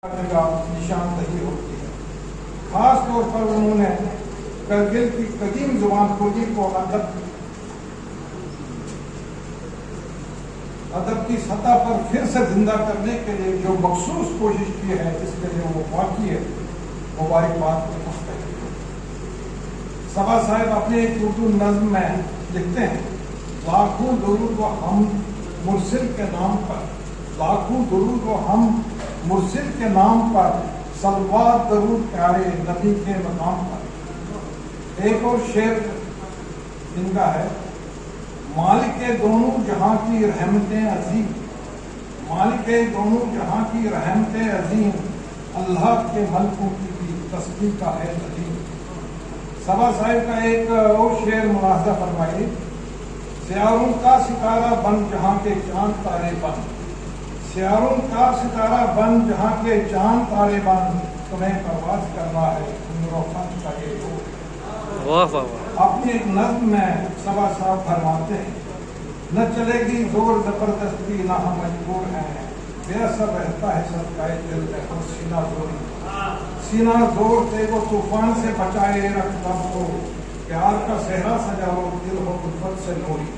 جگہ نشاندہی ہوتی ہے۔ خاص طور پر انہوں نے کرگل کی قدیم زبان خوری کو ادب کی سطح پر پھر سے زندہ کرنے کے لیے جو مخصوص کوشش کی ہے، اس کے لیے وہ واقعی ہے مبارکباد کی مستحق ہے۔ صبا صاحب اپنے ایک اردو نظم میں لکھتے ہیں، لاکھوں درود و ہم مرسل کے نام پر، لاکھوں درود و ہم مرسل کے نام پر، صلوات درود پیارے نبی کے مقام پر۔ ایک اور شعر ان کا ہے، مالک دونوں جہاں کی رحمتیں عظیم، مالک دونوں جہاں کی رحمتیں عظیم، اللہ کے ملکوں کی بھی تسبیح کا ہے عظیم۔ صبا صاحب کا ایک اور شعر ملاحظہ فرمائیے، سیاروں کا ستارہ بن جہاں کے چاند تارے بن، سیاروں کا ستارہ بن جہاں کے چاند تارے بن، تمہیں پرواز کرنا ہے فن کا یہ دور۔ واہ واہ واہ۔ اپنی ایک نظم میں صبا صاحب فرماتے ہیں، نہ چلے گی زور زبردستی نہ ہم مجبور ہیں، بے اثر رہتا ہے صدقہ دل ہے اور سینہ زوری، سینہ زور سے وہ طوفان سے بچائے رکھ لب کو، پیار کا صحرا سجاؤ دل ہو الفت سے نوری۔